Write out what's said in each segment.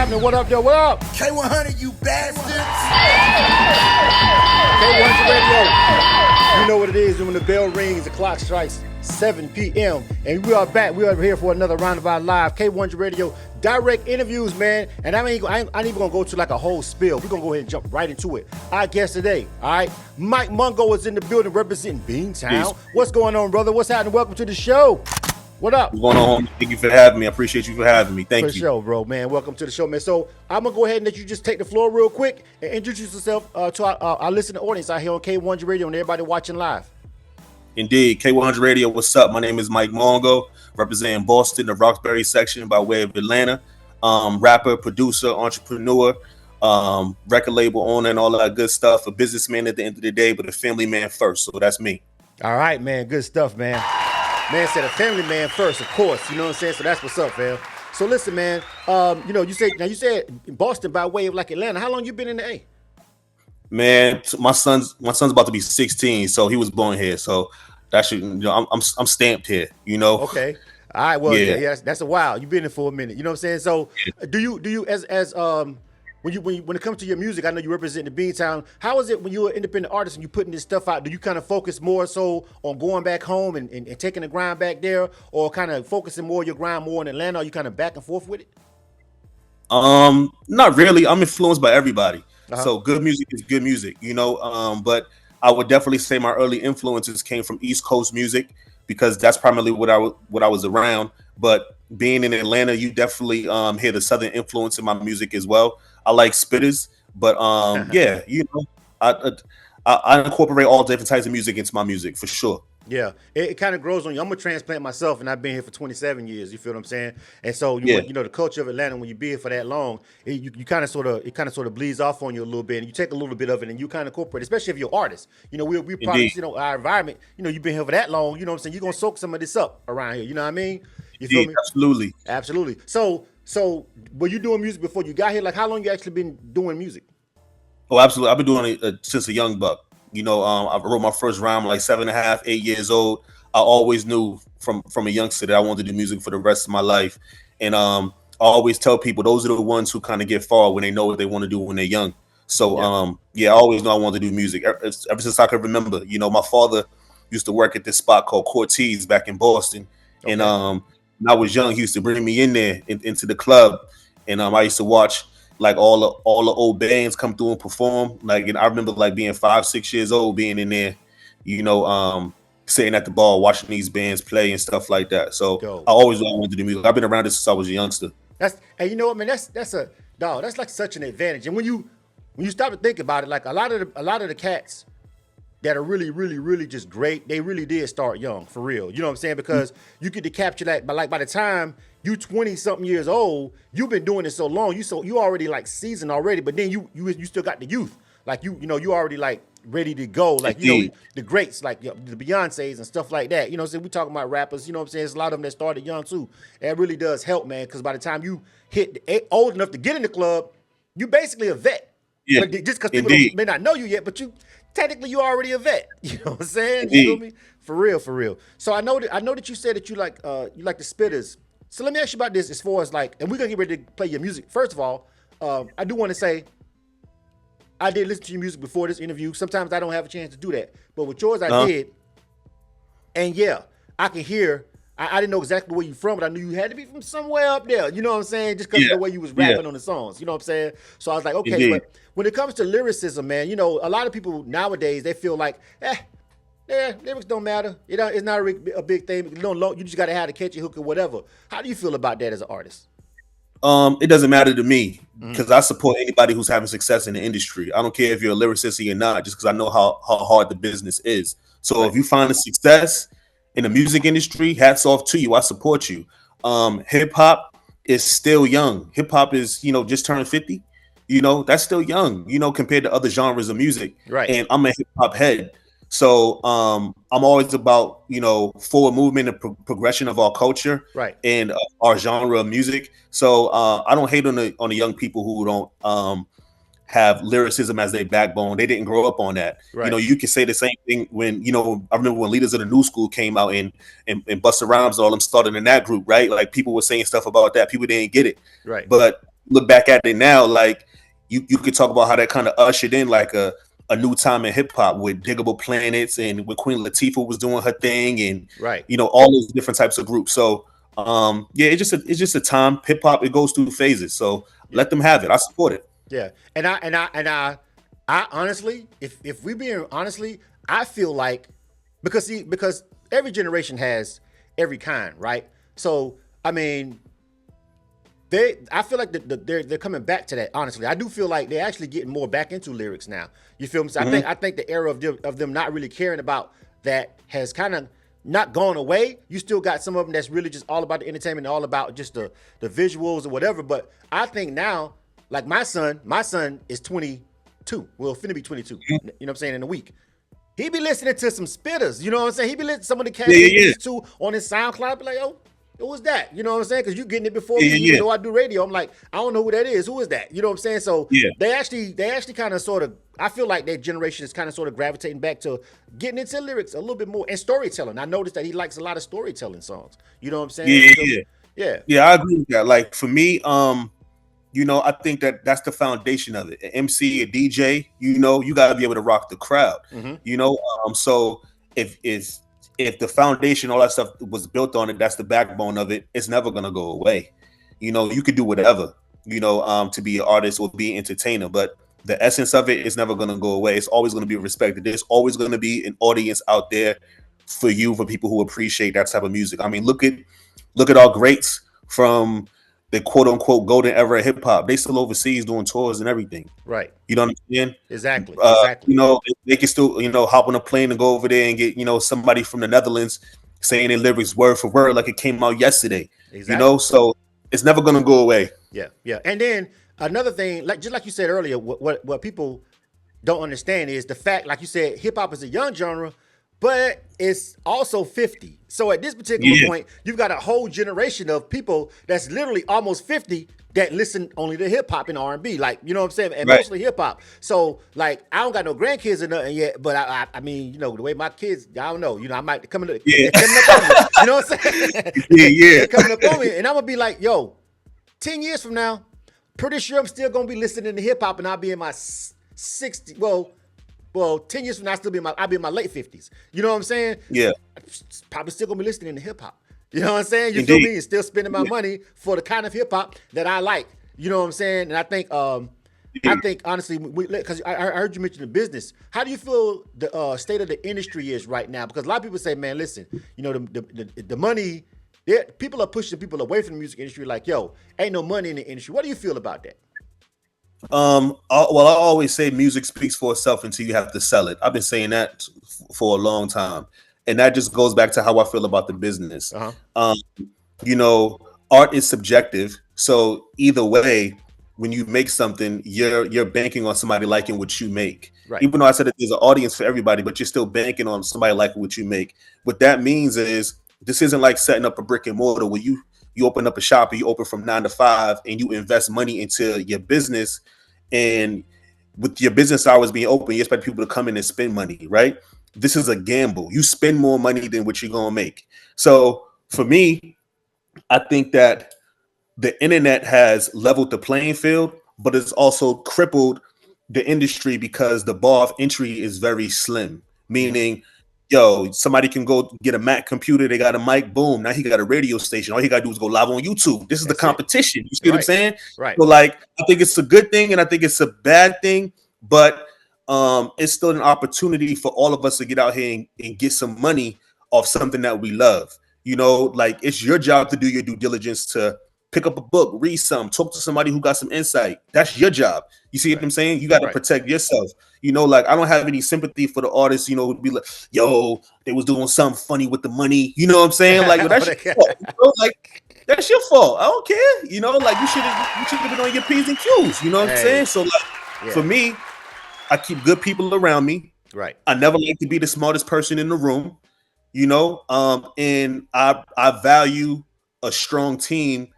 happening? What up, yo? What up? K100, you bastards! K100 Radio. You know what it is. When the bell rings, the clock strikes 7 p.m. And we are back. We are here for another round of our live K100 Radio direct interviews, man. And I ain't even gonna go to like a whole spill. We're gonna go ahead and jump right into it. Our guest today, all right, Mike Mondo is in the building representing Beantown. Peace. What's going on, brother? What's happening? Welcome to the show. What up? What's going on? Thank you for having me. I appreciate you for having me. Thank For you. sure, bro, man. Welcome to the show, man. So I'm gonna go ahead and let you just take the floor real quick and introduce yourself to our listening audience out here on K100 Radio and everybody watching live. Indeed. K100 Radio, what's up? My name is Mike Mondo, representing Boston, the Roxbury section by way of Atlanta. Rapper, producer, entrepreneur, record label owner, and all that good stuff. A businessman at the end of the day, but a family man first. So that's me. All right, man. Good stuff, man. Man said a family man first, of course. You know what I'm saying? So that's what's up, fam. So listen, man. You said Boston by way of like Atlanta. How long you been in the A? Man, my son's about to be 16, so he was born here. So that should, I'm stamped here. Okay. All right. Well, Yeah. that's a while. You've been in for a minute. You know what I'm saying? So, do you as when it comes to your music, I know you represent the Beantown. How is it when you're an independent artist and you putting this stuff out? Do you kind of focus more so on going back home and taking the grind back there, or kind of focusing more your grind more in Atlanta? Or you kind of back and forth with it? Not really. I'm influenced by everybody. Uh-huh. So good music is good music, but I would definitely say my early influences came from East Coast music because that's primarily what I was around. But being in Atlanta, you definitely hear the Southern influence in my music as well. I like spitters, but I incorporate all different types of music into my music for sure. Yeah, it kind of grows on you. I'm a transplant myself, and I've been here for 27 years. You feel what I'm saying? And so, the culture of Atlanta, when you be here for that long, it kind of sort of bleeds off on you a little bit, and you take a little bit of it, and you kind of incorporate, especially if you're an artist. We probably, our environment. You've been here for that long. You know what I'm saying? You're gonna soak some of this up around here. You know what I mean? You feel me? Absolutely. So, were you doing music before you got here? Like, how long you actually been doing music? Oh, absolutely. I've been doing it since a young buck. I wrote my first rhyme like 7.5, 8 years old. I always knew from a youngster that I wanted to do music for the rest of my life. And I always tell people those are the ones who kind of get far when they know what they want to do when they're young. So, I always know I wanted to do music ever since I could remember. My father used to work at this spot called Cortez back in Boston. Okay. And when I was young, he used to bring me in there into the club. And I used to watch like all the old bands come through and perform. Like, and I remember like being 5, 6 years old, being in there, sitting at the bar watching these bands play and stuff like that. So I always wanted to do music. I've been around this since I was a youngster. And you know what, man? That's like such an advantage. And when you stop to think about it, like a lot of the cats that are really, really, really just great, they really did start young, for real. You know what I'm saying? Because you get to capture that, but like by the time you 20-something years old, you've been doing it so long, you already like seasoned already, but then you still got the youth. Like you already like ready to go. Like, the greats, like the Beyoncés and stuff like that. You know what I'm saying? We talking about rappers, you know what I'm saying? There's a lot of them that started young too. It really does help, man, because by the time you hit old enough to get in the club, you basically a vet. Yeah, but just because people may not know you yet, but technically you already a vet. You know what I'm saying? Indeed. You feel me? For real. So I know that you said that you like the spitters. So let me ask you about this as far as like, and we're gonna get ready to play your music. First of all, I do want to say I did listen to your music before this interview. Sometimes I don't have a chance to do that, but with yours I did. And yeah, I can hear. I didn't know exactly where you're from, but I knew you had to be from somewhere up there. You know what I'm saying? Just because of the way you was rapping on the songs. You know what I'm saying? So I was like, okay. Indeed. But when it comes to lyricism, man, a lot of people nowadays, they feel like, lyrics don't matter. It's not a big thing. You just got to have a catchy hook or whatever. How do you feel about that as an artist? It doesn't matter to me because I support anybody who's having success in the industry. I don't care if you're a lyricist or not, just because I know how hard the business is. So if you find a success in the music industry, hats off to you. I support you. Hip hop is still young. Hip hop is, just turned 50. That's still young, compared to other genres of music. Right. And I'm a hip hop head. So I'm always about, forward movement and progression of our culture, right, and our genre of music. So I don't hate on the young people who don't have lyricism as their backbone. They didn't grow up on that. Right. You can say the same thing when, I remember when Leaders of the New School came out and Busta Rhymes and all them started in that group, right? Like people were saying stuff about that. People didn't get it. Right. But look back at it now, like you could talk about how that kind of ushered in like a new time in hip hop with Diggable Planets and when Queen Latifah was doing her thing and Right. all those different types of groups. So yeah, it's just a time. Hip hop, it goes through phases. So Yeah. let them have it. I support it. Yeah. And I honestly, if we being honestly, I feel like because every generation has every kind, right? So I mean, I feel like they're coming back to that. Honestly, I do feel like they're actually getting more back into lyrics now. You feel me? So I think the era of them not really caring about that has kind of not gone away. You still got some of them that's really just all about the entertainment, all about just the visuals or whatever. But I think now, like my son is 22. Well, finna be 22. You know what I'm saying, in a week. He be listening to some spitters. You know what I'm saying? He be listening to some of the cats he listens to on his SoundCloud. Be like, oh, who was that? You know what I'm saying? Because you getting it before me. Even though I do radio, I'm like, I don't know who that is. Who is that? You know what I'm saying? So they actually kind of sort of, I feel like their generation is kind of sort of gravitating back to getting into lyrics a little bit more and storytelling. I noticed that he likes a lot of storytelling songs. You know what I'm saying? Yeah, I agree with that. Like for me, I think that's the foundation of it. An MC, a DJ, you got to be able to rock the crowd. So if the foundation, all that stuff was built on it, that's the backbone of it. It's never gonna go away. You could do whatever, to be an artist or be an entertainer, but the essence of it is never gonna go away. It's always gonna be respected. There's always gonna be an audience out there for people who appreciate that type of music. I mean, look at our greats from the quote unquote golden era of hip hop. They still overseas doing tours and everything. Right. You know what I'm saying? Exactly. They can still, hop on a plane and go over there and get, somebody from the Netherlands saying their lyrics word for word like it came out yesterday. Exactly. So it's never gonna go away. Yeah. And then another thing, just like you said earlier, what people don't understand is the fact, like you said, hip hop is a young genre, but it's also 50. So at this particular point, you've got a whole generation of people that's literally almost 50 that listen only to hip hop and R&B, like, you know what I'm saying, and mostly hip hop. So like, I don't got no grandkids or nothing yet, but I mean, the way my kids, I don't know, I might come they're coming up on me, you know what I'm saying? They're coming up on me, and I'm gonna be like, yo, 10 years from now, pretty sure I'm still gonna be listening to hip hop, and I'll be in my 60. Well, 10 years from now, I'll be in my late 50s. You know what I'm saying? Yeah. Probably still gonna be listening to hip hop. You know what I'm saying? You feel me? And still spending my money for the kind of hip hop that I like. You know what I'm saying? And I think honestly, because I heard you mention the business. How do you feel the state of the industry is right now? Because a lot of people say, man, listen, the money, people are pushing people away from the music industry. Like, yo, ain't no money in the industry. What do you feel about that? I always say music speaks for itself until you have to sell it. I've been saying that for a long time, and that just goes back to how I feel about the business. Art is subjective, so either way, when you make something, you're banking on somebody liking what you make. Right. Even though I said that there's an audience for everybody, but you're still banking on somebody liking what you make. What that means is this isn't like setting up a brick and mortar where you open up a shop and you open from 9 to 5 and you invest money into your business, and with your business hours being open, you expect people to come in and spend money, right? This is a gamble. You spend more money than what you're gonna make. So for me, I think that the internet has leveled the playing field, but it's also crippled the industry because the bar of entry is very slim, meaning somebody can go get a Mac computer. They got a mic. Boom. Now he got a radio station. All he got to do is go live on YouTube. This is the competition. You see what I'm saying? Right. So like, I think it's a good thing and I think it's a bad thing, but it's still an opportunity for all of us to get out here and get some money off something that we love. Like it's your job to do your due diligence, to pick up a book, read some, talk to somebody who got some insight. That's your job. You see what I'm saying? You got to protect yourself. Like I don't have any sympathy for the artists, who'd be like, yo, they was doing something funny with the money. You know what I'm saying? Like, that's your fault. Like, that's your fault. I don't care. Like you should have been on your P's and Q's. You know what I'm saying? So like, for me, I keep good people around me. Right. I never like to be the smartest person in the room. And I value a strong team.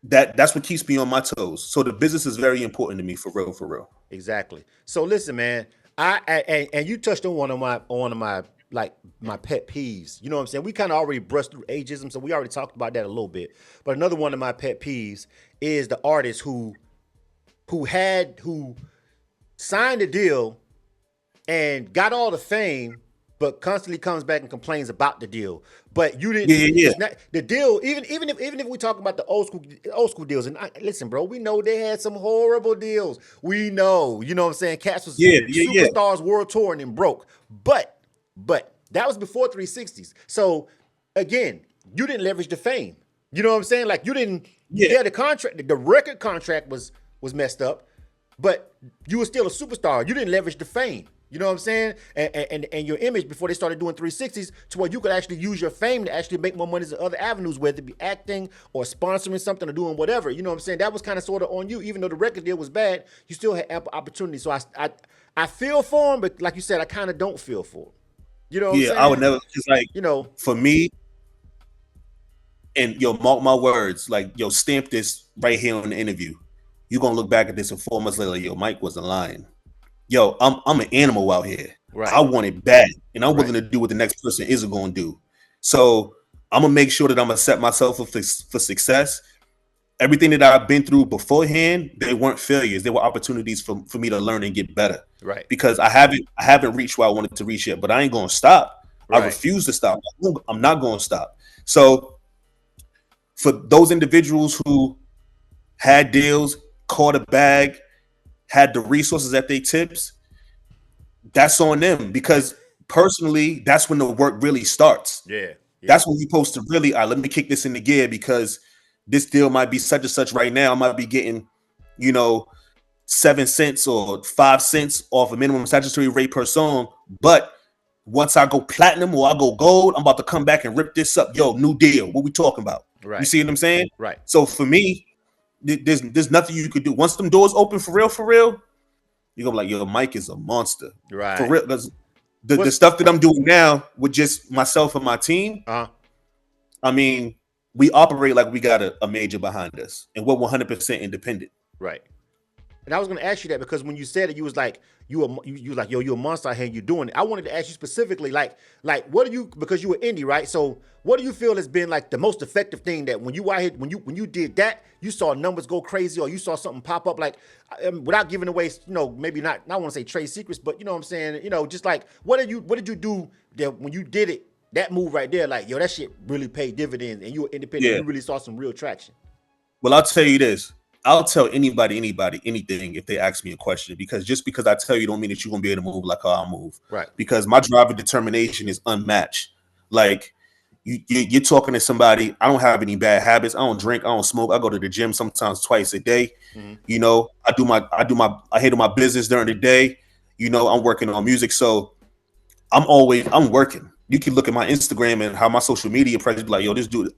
That's what keeps me on my toes. So the business is very important to me, for real. Exactly. So listen, man, and you touched on one of my my pet peeves. You know what I'm saying? We kind of already brushed through ageism, so we already talked about that a little bit. But another one of my pet peeves is the artist who signed a deal and got all the fame, but constantly comes back and complains about the deal. But you didn't. It's not, the deal. Even if we talk about the old school deals, and listen, bro, we know they had some horrible deals. We know, you know what I'm saying. Cats was superstars, world touring and broke. But that was before 360s. So again, you didn't leverage the fame. You know what I'm saying? Like you didn't. Yeah, the contract, the record contract was messed up, but you were still a superstar. You didn't leverage the fame. You know what I'm saying? And your image before they started doing 360s to where you could actually use your fame to actually make more money in other avenues, whether it be acting or sponsoring something or doing whatever. You know what I'm saying? That was kind of sort of on you. Even though the record deal was bad, you still had ample opportunity. So I feel for him, but like you said, I kind of don't feel for him. You know what I'm saying? I would never, just like, you know, for me, and mark my words, like, stamp this right here on the interview. You're going to look back at this and 4 months later, Mike wasn't lying. I'm an animal out here. Right. I want it bad, and I'm willing to do what the next person isn't going to do. So I'm going to make sure that I'm going to set myself up for success. Everything that I've been through beforehand, they weren't failures. They were opportunities for me to learn and get better. Right. Because I haven't reached where I wanted to reach yet, but I ain't going to stop. Right. I refuse to stop. I'm not going to stop. So for those individuals who had deals, caught a bag, had the resources at their tips, that's on them, because personally, that's when the work really starts. Yeah. That's when you're supposed to really, let me kick this into gear, because this deal might be such and such right now. I might be getting, 7 cents or 5 cents off a minimum statutory rate per song. But once I go platinum or I go gold, I'm about to come back and rip this up. New deal. What we talking about? Right. You see what I'm saying? Right. So for me, there's nothing you could do. Once them doors open for real, you're gonna be like, Mike is a monster. Right. For real. The stuff that I'm doing now with just myself and my team, I mean, we operate like we got a major behind us, and we're 100% independent. Right. And I was going to ask you that because when you said it, you was like, you're a monster out here and you're doing it. I wanted to ask you specifically, like, what do you, because you were indie, right? So what do you feel has been like the most effective thing that when you out here, when you did that, you saw numbers go crazy, or you saw something pop up, like, without giving away, maybe not, I want to say trade secrets, but you know what I'm saying? Just like, what did you do that when you did it, that move right there, like, that shit really paid dividends and you were independent, you really saw some real traction? Well, I'll tell you this. I'll tell anybody, anything if they ask me a question, because just because I tell you don't mean that you're going to be able to move like how I move. Right. Because my drive and determination is unmatched. Like, you're talking to somebody, I don't have any bad habits. I don't drink. I don't smoke. I go to the gym sometimes twice a day. Mm-hmm. I handle my business during the day. I'm working on music. So I'm working. You can look at my Instagram and how my social media presence be like, this dude,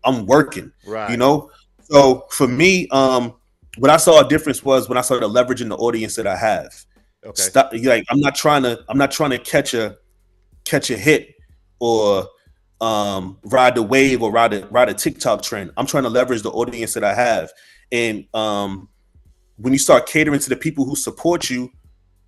I'm working. Right. So for me, what I saw a difference was when I started leveraging the audience that I have. Okay. I'm not trying to catch a hit or ride the wave or ride a TikTok trend. I'm trying to leverage the audience that I have. And when you start catering to the people who support you,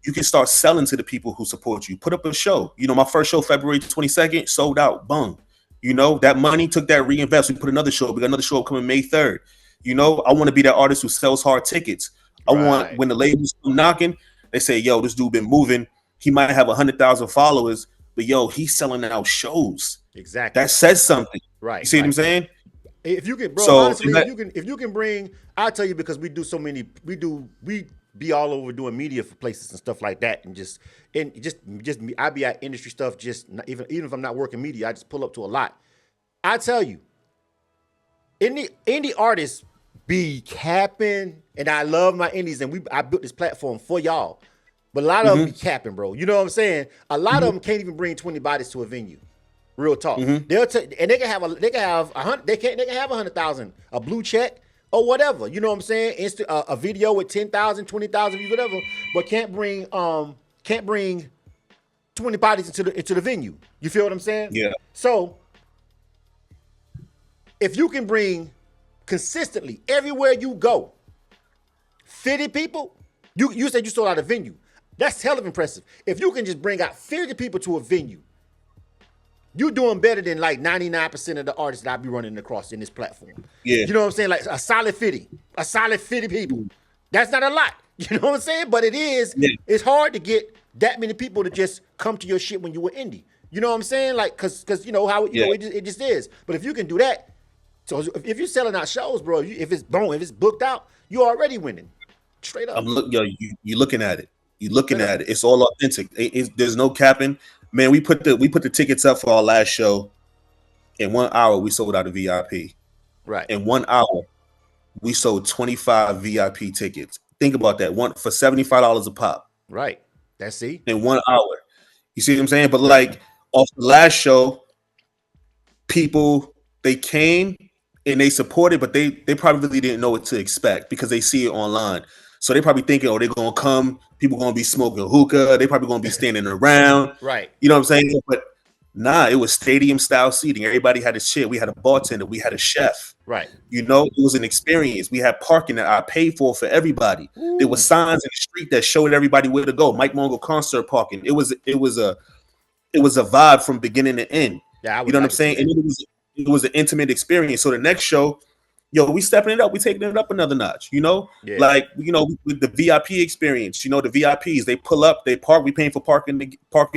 you can start selling to the people who support you. Put up a show. My first show, February 22nd, sold out. Boom. That money took that reinvest. We put another show. We got another show coming May 3rd. I want to be that artist who sells hard tickets. I want, when the labels come knocking, they say, this dude been moving. He might have 100,000 followers, but he's selling out shows. Exactly. That says something. Right. You see what I'm saying? If you can, bro, honestly, if you can bring, I'll tell you, because we do so many, we be all over doing media for places and stuff like that, and just I be at industry stuff, even if I'm not working media, I just pull up to a lot. I tell you, indie artists be capping, and I love my indies, and I built this platform for y'all, but a lot of them be capping, bro. You know what I'm saying? A lot of them can't even bring 20 bodies to a venue. Real talk. And they can have 100,000, a blue check or whatever. You know what I'm saying? A video with 10,000, 20,000 views, whatever, but can't bring 20 bodies into the venue. You feel what I'm saying? Yeah. So if you can bring consistently everywhere you go 50 people, you said you sold out a venue. That's hell of impressive. If you can just bring out 50 people to a venue you're doing better than like 99% of the artists that I be running across in this platform. Yeah. You know what I'm saying? Like a solid 50 people. That's not a lot. You know what I'm saying? But it is. Yeah. It's hard to get that many people to just come to your shit when you were indie. You know what I'm saying? Like, cause you know how you know it just is. But if you can do that, so if you're selling out shows, bro, if it's booked out, you're already winning. Straight up. You're looking at it. You're looking at it. It's all authentic. There's no capping. Man, we put the tickets up for our last show. In 1 hour, we sold out a VIP. Right. In 1 hour, we sold 25 VIP tickets. Think about that. One for $75 a pop. Right. That's it. In 1 hour. You see what I'm saying? But like off the last show, people they came and they supported, but they probably really didn't know what to expect because they see it online. So they probably thinking, oh, they're gonna come, people gonna be smoking hookah, they probably gonna be standing around. Right. You know what I'm saying? But nah, it was stadium style seating. Everybody had a shit. We had a bartender, we had a chef. Right. You know, it was an experience. We had parking that I paid for everybody. Ooh. There were signs in the street that showed everybody where to go. Mike Mondo concert parking. It was a vibe from beginning to end. Yeah, you know what I'm saying? And it was an intimate experience. So the next show, we stepping it up. We taking it up another notch. You know, like with the VIP experience. You know, the VIPs they pull up, they park. We paying for parking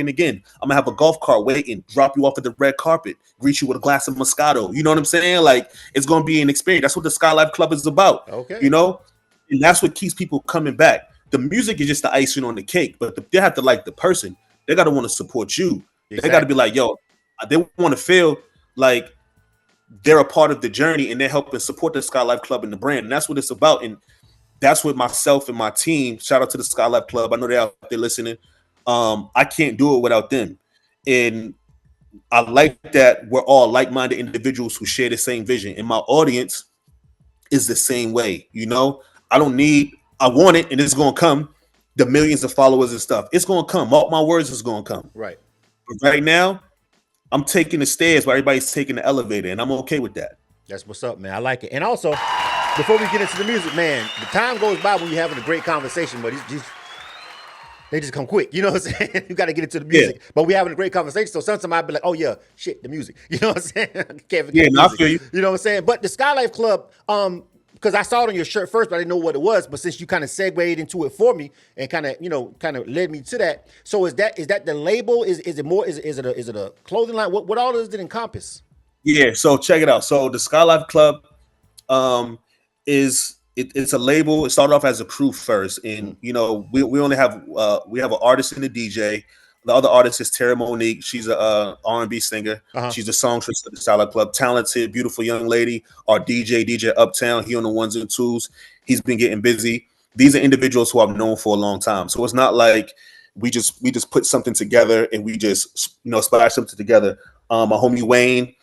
again. I'm gonna have a golf cart waiting, drop you off at the red carpet, greet you with a glass of Moscato. You know what I'm saying? Like it's gonna be an experience. That's what the Sky Life Club is about. Okay, you know, and that's what keeps people coming back. The music is just the icing on the cake, but they have to like the person. They gotta want to support you. Exactly. They gotta be like, they want to feel like they're a part of the journey and they're helping support the Sky Life Club and the brand. And that's what it's about. And that's what myself and my team, shout out to the Sky Life Club. I know they're out there listening. I can't do it without them. And I like that we're all like-minded individuals who share the same vision. And my audience is the same way. You know, I want it and it's going to come. The millions of followers and stuff. It's going to come. Mark my words, it's going to come. Right. But right now, I'm taking the stairs while everybody's taking the elevator, and I'm okay with that. That's what's up, man. I like it. And also, before we get into the music, man, the time goes by when you're having a great conversation, but they just come quick. You know what I'm saying? You got to get into the music. Yeah. But we're having a great conversation, so sometimes I'd be like, oh, yeah, shit, the music. You know what I'm saying? Can't forget the music. I feel you. You know what I'm saying? But the Sky Life Club, because I saw it on your shirt first, but I didn't know what it was. But since you kind of segued into it for me and kind of led me to that. So is that the label? Is it more? Is it a clothing line? What all does it encompass? Yeah. So check it out. So the Sky Life Club, it's a label. It started off as a crew first, and we only have we have an artist and a DJ. The other artist is Tara Monique. She's a R&B singer. She's a songstress of the Sky Life Club. Talented, beautiful young lady. Our DJ Uptown. He on the ones and twos. He's been getting busy. These are individuals who I've known for a long time. So it's not like we just put something together and we just splash something together. My homie Wayne,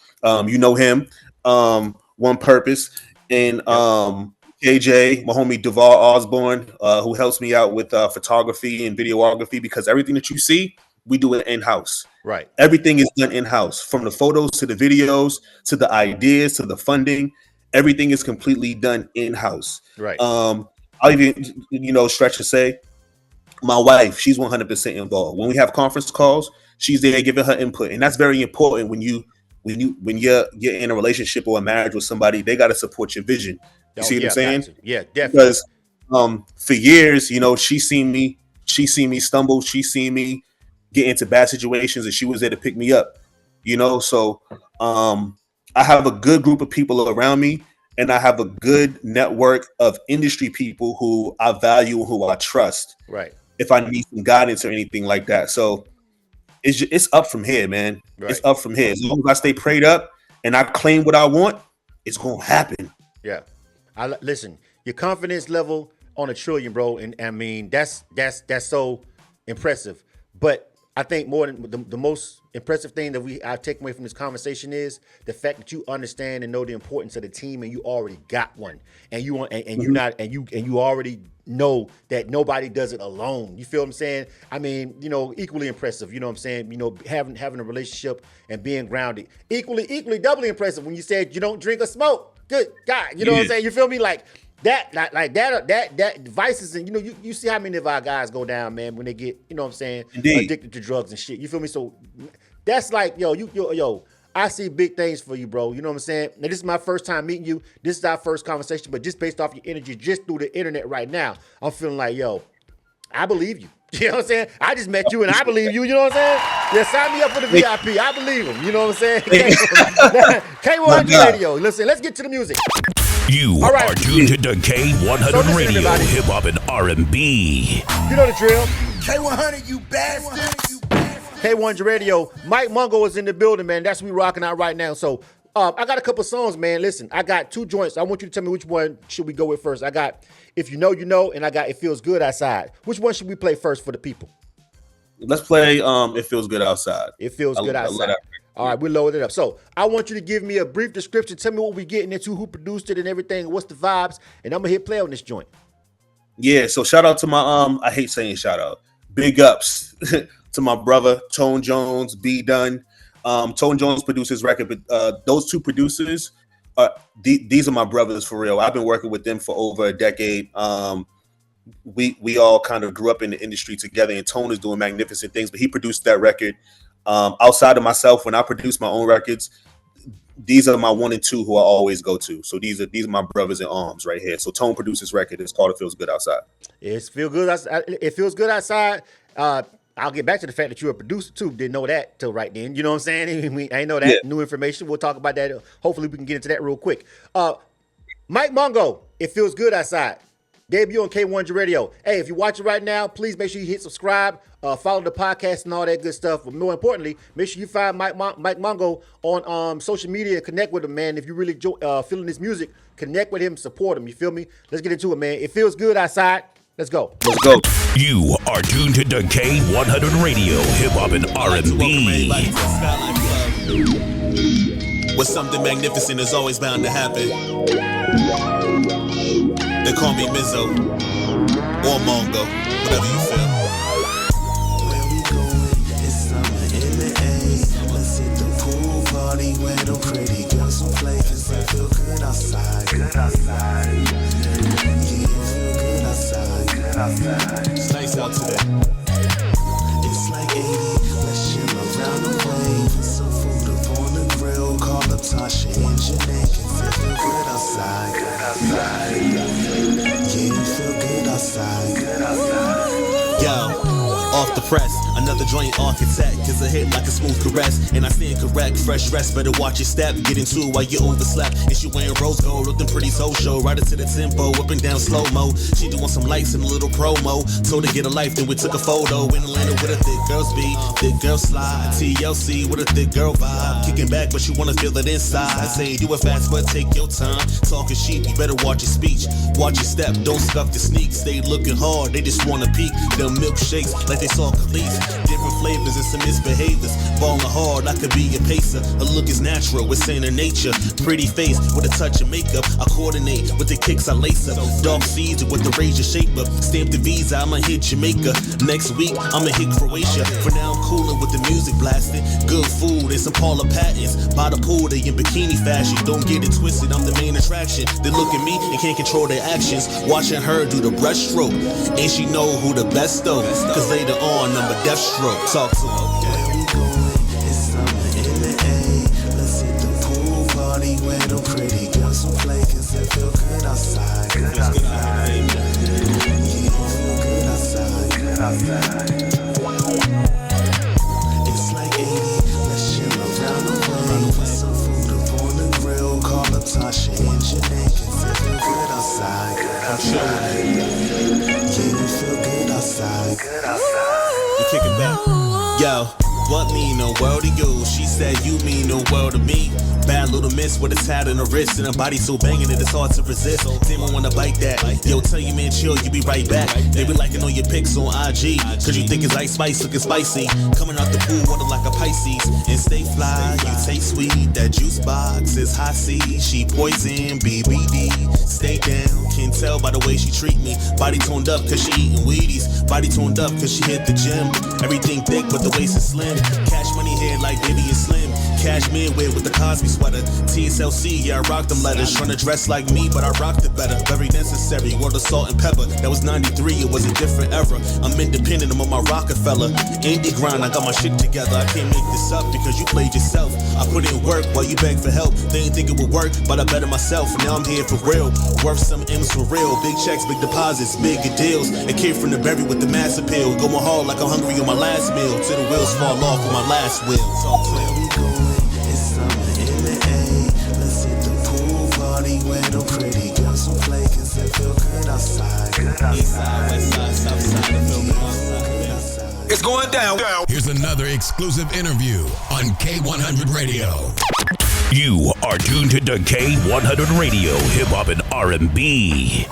you know him. One Purpose and KJ, my homie Duval Osborne, who helps me out with photography and videography because everything that you see. We do it in-house. Right. Everything is done in-house, from the photos to the videos to the ideas to the funding. Everything is completely done in-house. Right. I'll even stretch to say my wife, she's 100% involved. When we have conference calls, she's there giving her input. And that's very important when you're in a relationship or a marriage with somebody, they got to support your vision. You see what I'm saying? Yeah, definitely. Because for years, she seen me stumble, she seen me get into bad situations and she was there to pick me up, so I have a good group of people around me and I have a good network of industry people who I value and who I trust. Right. If I need some guidance or anything like that. So it's up from here, man. Right. It's up from here. As long as I stay prayed up and I claim what I want, it's going to happen. Yeah. Listen, your confidence level on $1 trillion, bro. And I mean, that's so impressive. But I think more than the most impressive thing that I've taken away from this conversation is the fact that you understand and know the importance of the team, and you already got one, and you want, and you not, and you already know that nobody does it alone. You feel what I'm saying? I mean, equally impressive. You know what I'm saying? Having a relationship and being grounded. Equally, doubly impressive when you said you don't drink or smoke. Good God, you know what I'm saying? You feel me? Like that vices, and you see how many of our guys go down, man, when they get, addicted to drugs and shit. You feel me? So that's like, yo, I see big things for you, bro. You know what I'm saying? Now, this is my first time meeting you. This is our first conversation, but just based off your energy, just through the internet right now, I'm feeling like, yo, I believe you. You know what I'm saying? I just met you and I believe you. You know what I'm saying? Yeah, sign me up for the VIP. I believe him. You know what I'm saying? K100 Radio. Listen, let's get to the music. You are tuned to K100 So listen, Radio, everybody. hip hop and R&B. You know the drill. K100, you bastard. K100 Radio. Mike Mondo is in the building, man. That's what we rocking out right now. So I got a couple songs, man. Listen, I got 2 joints. I want you to tell me which one should we go with first. I got If You Know, You Know, and I got It Feels Good Outside. Which one should we play first for the people? Let's play It Feels Good Outside. It Feels Good Outside. All right, we'll load it up. So I want you to give me a brief description. Tell me what we're getting into, who produced it and everything, what's the vibes, and I'm going to hit play on this joint. Yeah, so shout out to my I hate saying shout out. Big ups to my brother Tone Jones, B Dunn. Tone Jones produced his record, but those 2 producers these are my brothers for real. I've been working with them for over a decade. We all kind of grew up in the industry together, and Tone is doing magnificent things, but he produced that record. Outside of myself, when I produce my own records, these are my 1 and 2 who I always go to. So these are my brothers in arms right here. So Tone produced this record. It's called It Feels Good Outside. It feels good outside. I'll get back to the fact that you're a producer too. Didn't know that till right then. You know what I'm saying? I ain't know that. Yeah. New information. We'll talk about that. Hopefully we can get into that real quick. Mike Mondo, It Feels Good Outside. Debut on K100 Radio. Hey, if you're watching right now, please make sure you hit subscribe, follow the podcast and all that good stuff. But more importantly, make sure you find Mike Mondo on social media and connect with him, man. If you really feeling this music, connect with him, support him. You feel me? Let's get into it, man. It feels good outside. Let's go. Let's go. You are tuned to K100 Radio, hip hop and R&B. Where something magnificent is always bound to happen. They call me Mizzo or Mongo, whatever you feel. Where we going? It's summer in the A. Let's hit the pool party where the pretty girls will play. 'Cause it feel good outside. Good outside. Yeah, it feel good outside. Good outside. It's nice out today. It's like 80. Let's chill around the way. Put some food up on the grill. Call up Tasha and Janae. 'Cause it feel good outside. Good outside. Yeah, it feel good outside. Good outside. Yo, off the press, another joint architect. Cause a hit like a smooth caress. And I stand correct, fresh rest, better watch your step. Get into it while you overslept. And she wearing rose gold, looking pretty social. Right into the tempo, whipping down slow-mo. She doing some lights and a little promo. Told her get a life, then we took a photo. In Atlanta with a thick girl speed, thick girl slide. TLC with a thick girl vibe. Kicking back, but you wanna feel it inside. I say do it fast, but take your time. Talking sheep, you better watch your speech. Watch your step, don't scuff the sneaks. They looking hard, they just wanna peek. Them milkshakes like they saw police. Different flavors and some misbehaviors. Ballin' hard, I could be a pacer. Her look is natural, it's in her nature. Pretty face with a touch of makeup. I coordinate with the kicks I lace up. Dark season with the razor shape up. Stamp the visa, I'ma hit Jamaica. Next week, I'ma hit Croatia. For now, I'm coolin' with the music blasting. Good food and some Paula Pattons. By the pool, they in bikini fashion. Don't get it twisted, I'm the main attraction. They look at me and can't control their actions. Watching her do the brushstroke. And she know who the best though. Cause later on, I'm a deathstroke. Talk to her. Where we going? It's summer in the A. Let's hit the pool party where the pretty girls will play. 'Cause it feel good outside. Good outside. Yeah, it feel good outside. Good outside. It's like 80. Let's chill around the way. Put some food up on the grill. Call up Tasha and Janae. 'Cause it feel good outside. Good outside. Yeah, it feel good outside. Good outside. You kick it back. Yo, what mean the world to you? She said you mean the world to me. Bad little miss with a tat on her wrist and her body so banging that it's hard to resist. Didn't wanna bite that. Yo, tell you man chill, you be right back. They be liking all your pics on IG. Cause you think it's like spice looking spicy. Coming out the pool water like a Pisces. And stay fly, you taste sweet. That juice box is high C. She poison, BBD. Stay down, can tell by the way she treat me. Body toned up cause she eating Wheaties. Body toned up cause she hit the gym. Everything thick but the waist is slim. Cash money head like Diddy and Slim. cashmere wear with the Cosby sweater. TSLC, yeah, I rocked them letters. Trying to dress like me, but I rocked it better. Very necessary, word of salt and pepper. That was 93, it was a different era. I'm independent, I'm on my Rockefeller. Indie grind, I got my shit together. I can't make this up because you played yourself. I put in work while you beg for help. They didn't think it would work, but I bet it myself. Now I'm here for real. Worth some M's for real. Big checks, big deposits, bigger deals. A kid from the berry with the mass appeal. Going hard like I'm hungry on my last meal. Till the wheels fall off on my last wheel. Talk to Where me. we going? It's summer in the A. Let's hit the pool party where the pretty girls will play. Cause it feel good outside. East side, west side, south side, I feel me. It's going down. Here's another exclusive interview on K100 Radio. You are tuned to K100 Radio, hip hop and R&B.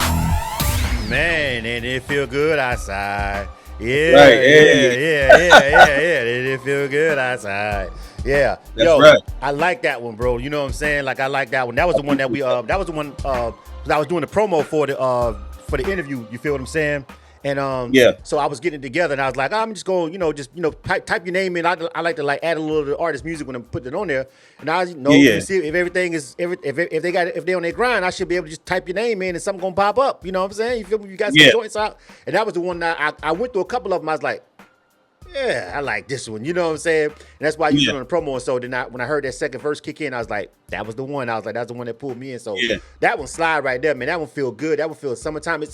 Man, and it feel good outside. Yeah, Right, yeah. It feel good outside. Yeah, That's right. I like that one, bro. You know what I'm saying? Like, I like that one. That was the one that we that was the one I was doing the promo for the interview. You feel what I'm saying? And Yeah. so I was getting it together, and I was like, I'm just going, type your name in. I like to like add a little of the artist music when I'm putting it on there. And I see if everything is if they on their grind, I should be able to just type your name in and something gonna pop up. You know what I'm saying? You feel me? You got some joints out, and that was the one that I went through a couple of them. I was like, yeah, I like this one. You know what I'm saying? And that's why you doing the promo. And so then when I heard that second verse kick in, I was like, that was the one. I was like, that's the one that pulled me in. So that one slide right there, man. That one feel good. That one feel summertime.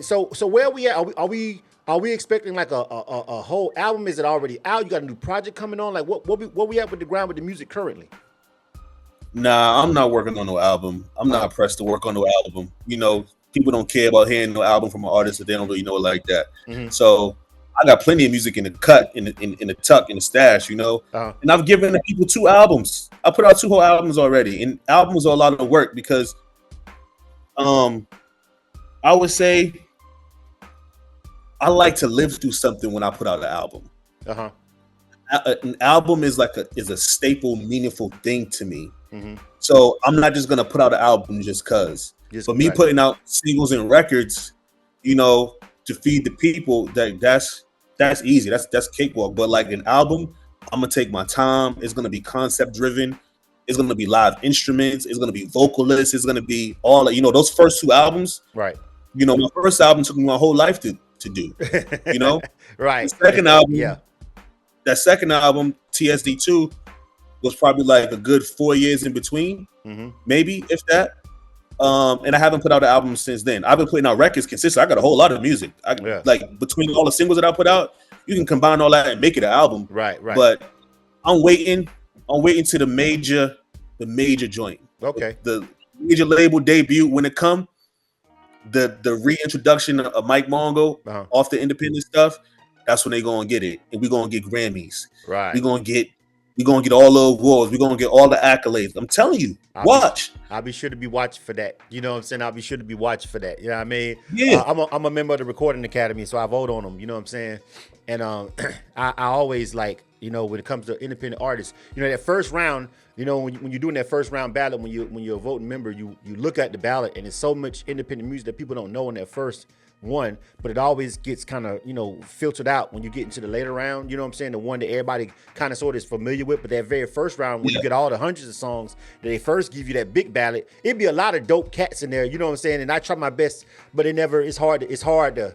So where we at? Are we expecting like a whole album? Is it already out? You got a new project coming on? Like what we at with the ground with the music currently? Nah, I'm not working on no album. I'm not pressed to work on no album. You know, people don't care about hearing no album from an artist that they don't really know it like that. Mm-hmm. So I got plenty of music in the cut, in the tuck, in the stash, you know. And I've given the people 2 albums. I put out 2 whole albums already, and albums are a lot of work because, I would say, I like to live through something when I put out an album. An album is a staple, meaningful thing to me. Mm-hmm. So I'm not just gonna put out an album just cause. For me, putting out singles and records, you know, to feed the people, that's easy. That's cakewalk. But like an album, I'm gonna take my time. It's gonna be concept driven. It's gonna be live instruments. It's gonna be vocalists. It's gonna be all those first 2 albums. Right. You know, my first album took me my whole life to do. You know. Right. The second album. Yeah. That second album, TSD2, was probably like a good 4 years in between, maybe if that. And I haven't put out an album since then. I've been putting out records consistently. I got a whole lot of music. Like between all the singles that I put out, you can combine all that and make it an album. Right. But I'm waiting to the major joint. Okay. The major label debut when it come. The reintroduction of Mike Mondo off the independent stuff. That's when they gonna get it, and we're gonna get Grammys. Right. We're gonna get all the awards. We're gonna get all the accolades. I'm telling you, watch. I'll be sure to be watching for that. You know what I'm saying? I'll be sure to be watching for that. You know what I mean? Yeah. I'm a member of the Recording Academy, so I vote on them. You know what I'm saying? And I always like, you know, when it comes to independent artists, you know, that first round, you know, when you're doing that first round ballot, when you're a voting member, you look at the ballot, and it's so much independent music that people don't know in that first one, but it always gets kind of, you know, filtered out when you get into the later round. You know what I'm saying? The one that everybody kind of sort of is familiar with, but that very first round, when you get all the hundreds of songs that they first give you that big ballot, it'd be a lot of dope cats in there. You know what I'm saying? And I try my best, but it's hard to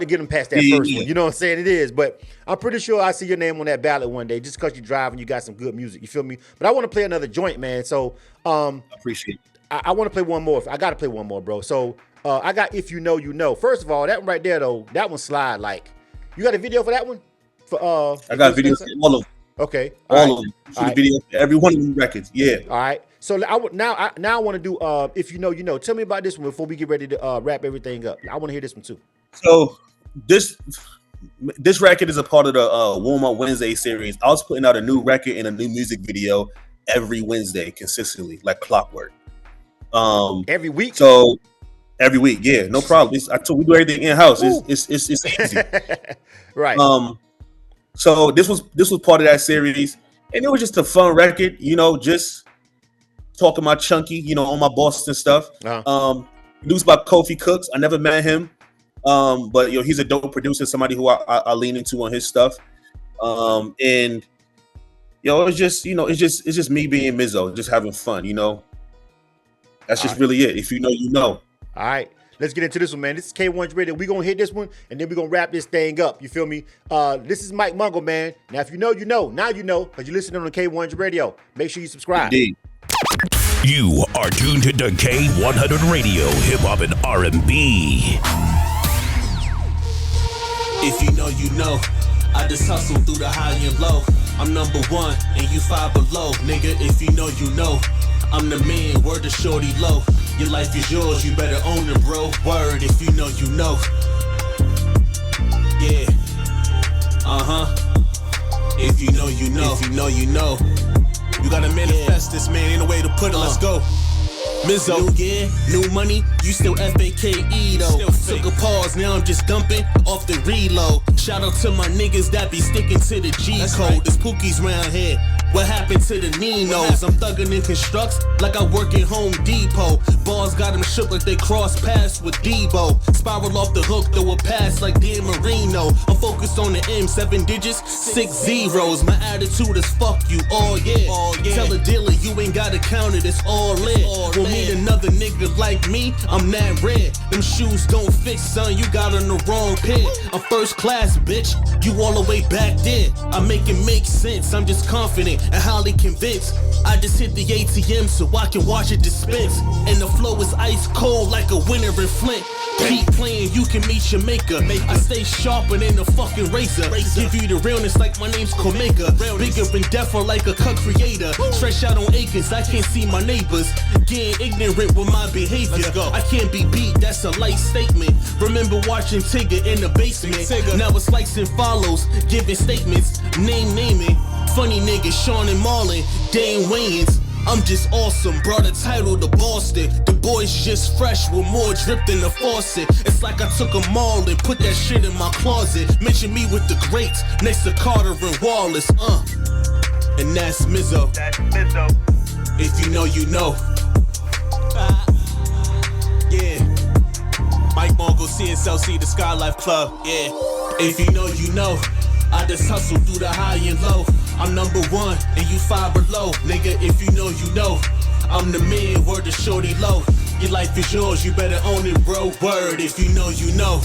get them past that first one. You know what I'm saying? It is, but I'm pretty sure I see your name on that ballot one day just because you drive and you got some good music. You feel me? But I want to play another joint, man. So I appreciate it. I want to play one more. I got to play one more, bro. So I got If You Know, You Know. First of all, that one right there, though, that one slide. Like, you got a video for that one? I got videos for all of them. Okay. All of them. Shoot a video for every one of them records. Yeah. All right. So I want to do If You Know, You Know. Tell me about this one before we get ready to wrap everything up. I want to hear this one too. So this record is a part of the Warm Up Wednesday series. I was putting out a new record and a new music video every Wednesday consistently, like clockwork. Every week? So every week, yeah, no problem. We do everything in house. It's easy. Right. So this was part of that series, and it was just a fun record, you know, just talking about Chunky, you know, on my Boston stuff. News about Kofi Cooks. I never met him, but you know, he's a dope producer, somebody who I lean into on his stuff. And Yo, it's just, it's just me being Mizzo, just having fun, That's just really it. If you know, you know. All right. Let's get into this one, man. This is K100 Radio. We're going to hit this one, and then we're going to wrap this thing up. You feel me? This is Mike Mondo, man. Now, if you know, you know. Now you know, because you're listening on K100 Radio. Make sure you subscribe. Indeed. You are tuned to K100 Radio, hip hop and R&B. If you know, you know. I just hustle through the high and low. I'm number one, and you 5 below. Nigga, if you know, you know. I'm the man, word to shorty low. Your life is yours, you better own it, bro. Word, if you know, you know. Yeah. If you know, you know. If you know, you know. You gotta manifest this, man. Ain't no way to put it. Let's go. Mizzo. New year, new money, you still FAKE though. Took a pause, now I'm just dumping off the reload. Shout out to my niggas that be sticking to the G code. Right. There's Pookies round here. What happened to the Ninos? I'm thugging in constructs like I work at Home Depot. Balls got them shook like they cross paths with Debo. Spiral off the hook, throw a pass like Dan Marino. I'm focused on the M, 7 digits, 6 zeros. My attitude is fuck you, all yeah. Tell a dealer you ain't gotta count it, it's all lit. We'll meet another nigga like me, I'm that red. Them shoes don't fit, son, you got on the wrong pair. I'm first class, bitch, you all the way back there. I make it make sense, I'm just confident and highly convinced. I just hit the ATM so I can watch it dispense. And the flow is ice cold like a winter in Flint. Keep playing, you can meet your maker. I stay sharper than a fucking razor. Give you the realness like my name's Komeka. Bigger and deafer like a cut creator. Stretch out on acres, I can't see my neighbors. Getting ignorant with my behavior. I can't be beat, that's a light statement. Remember watching Tigger in the basement. Now it's likes and follows, giving statements. Naming. Funny niggas, Sean and Marlon, Dane Wayans. I'm just awesome, brought a title to Boston. The boys just fresh with more drip than the faucet. It's like I took them all and put that shit in my closet. Mention me with the greats next to Carter and Wallace, And that's Mizzo. If you know, you know. Yeah. Mike Mongo, CSLC, the Sky Life Club, yeah. If you know, you know. I just hustle through the high and low. I'm number one, and you 5 below. Nigga, if you know, you know. I'm the man, word to shorty low. Your life is yours, you better own it, bro. Word, if you know, you know.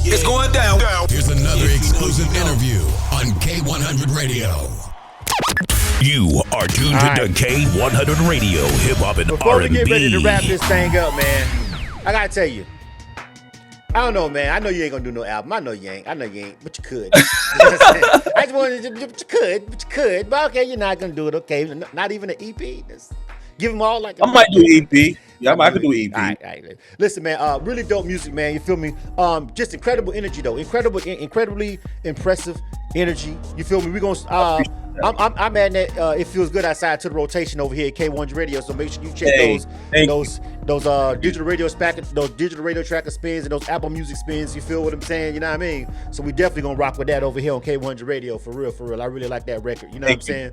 Yeah. It's going down. Here's another exclusive interview on K100 Radio. You are tuned to K100 Radio, hip hop and Before R&B. we get ready to wrap this thing up, man, I gotta tell you. I don't know, man. I know you ain't gonna do no album. I know you ain't, but you could. I just wanted to, but you could. But okay, you're not gonna do it. Okay, not even an EP. Just give them all like. I might do EP. Yeah, I could do EP. All right. Listen, man. Really dope music, man. You feel me? Just incredible energy, though. Incredibly impressive energy. You feel me? We gonna. I'm adding that. It feels good outside to the rotation over here at K100 Radio. So make sure you check those digital radio tracker spins and those Apple Music spins. You feel what I'm saying? You know what I mean? So we definitely gonna rock with that over here on K100 Radio for real. I really like that record. You know what I'm saying?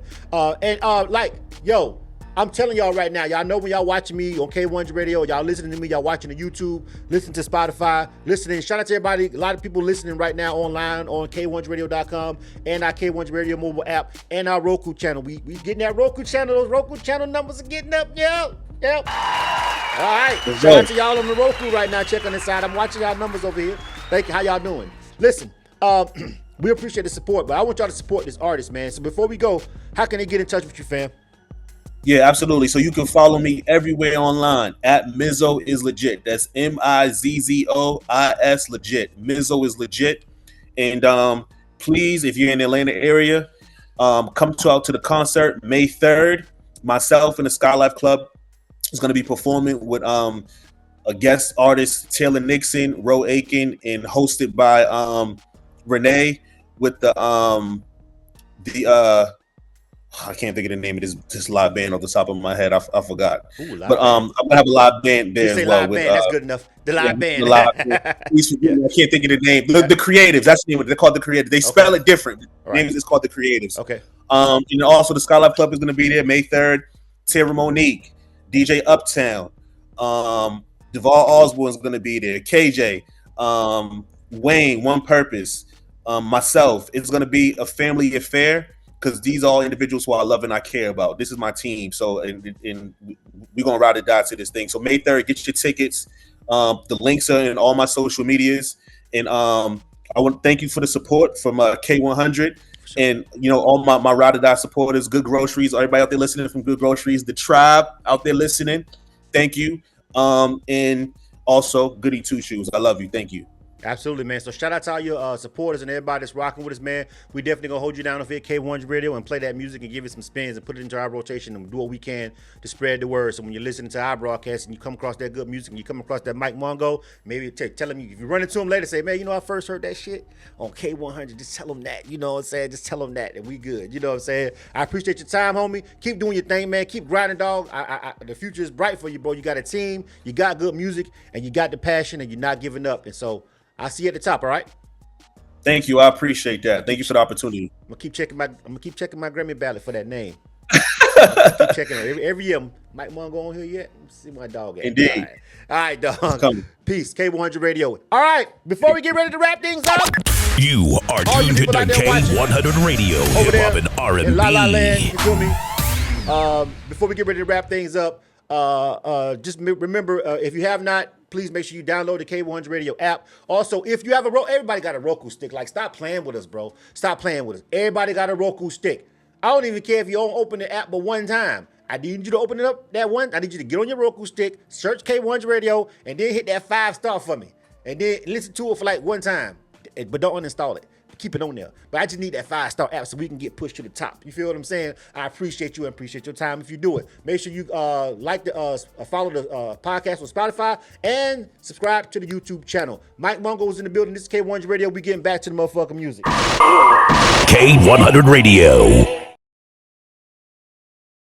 I'm telling y'all right now, y'all know when y'all watching me on K100 Radio, y'all listening to me, y'all watching the YouTube, listening to Spotify, listening. Shout out to everybody. A lot of people listening right now online on K100radio.com and our K100 Radio mobile app and our Roku channel. We getting that Roku channel. Those Roku channel numbers are getting up, Yep. All right. Shout out to y'all on the Roku right now. Check on the side. I'm watching y'all numbers over here. Thank you. How y'all doing? Listen, we appreciate the support, but I want y'all to support this artist, man. So before we go, how can they get in touch with you, fam? Yeah, absolutely. So you can follow me everywhere online at Mizzo is legit. That's MIZZOIS legit. Mizzo is legit. And please, if you're in the Atlanta area, come out to the concert May 3rd. Myself and the Sky Life Club is going to be performing with a guest artist, Taylor Nixon, Ro Aiken, and hosted by Renee with the I can't think of the name of this live band off the top of my head. I forgot. Ooh, but I'm gonna have a live band there as well. That's good enough. The live band. Please forgive me. I can't think of the name. The Creatives. That's the name. They're called the Creatives. They spell it different. The name is called the Creatives. Okay. And also the Sky Life Club is gonna be there May 3rd. Tara Monique, DJ Uptown, Duvall Osborne's gonna be there. KJ, Wayne, One Purpose. myself. It's going to be a family affair because these are all individuals who I love and I care about. This is my team. So, and we're going to ride or die to this thing. So May 3rd, get your tickets. The links are in all my social medias. And I want to thank you for the support from K100. And, you know, all my ride or die supporters, Good Groceries, everybody out there listening from Good Groceries, the tribe out there listening. Thank you. And also Goody Two Shoes. I love you. Thank you. Absolutely, man. So shout out to all your supporters and everybody that's rocking with us, man. We definitely gonna hold you down over here at K100 Radio and play that music and give it some spins and put it into our rotation and do what we can to spread the word. So when you're listening to our broadcast and you come across that good music and you come across that Mike Mondo, maybe tell him, if you run into him later, say, man, you know, I first heard that shit on K100. Just tell him that, you know what I'm saying? Just tell him that, and we good. You know what I'm saying? I appreciate your time, homie. Keep doing your thing, man. Keep grinding, dog. The future is bright for you, bro. You got a team, you got good music, and you got the passion, and you're not giving up. And so I'll see you at the top, all right? Thank you. I appreciate that. Thank you for the opportunity. I'm gonna keep checking my Grammy ballot for that name. Keep checking it. Every year. Mike Mongo on here yet? Let's see my dog at. Indeed. All right, dog. Peace. K100 Radio. All right. Before we get ready to wrap things up, you are tuned to K100 Radio, hip hop and R&B. La La Land, you feel me? Before we get ready to wrap things up, just remember, if you have not, please make sure you download the K100 Radio app. Also, if you have everybody got a Roku stick. Like, stop playing with us, bro. Stop playing with us. Everybody got a Roku stick. I don't even care if you don't open the app but one time. I need you to open it up that one. I need you to get on your Roku stick, search K100 Radio, and then hit that 5-star for me. And then listen to it for like one time. But don't uninstall it. Keep it on there. But I just need that 5-star app so we can get pushed to the top. You feel what I'm saying? I appreciate you and appreciate your time if you do it. Make sure you follow the podcast on Spotify and subscribe to the YouTube channel. Mike Mondo is in the building. This is K100 Radio. We getting back to the motherfucking music. K100 Radio.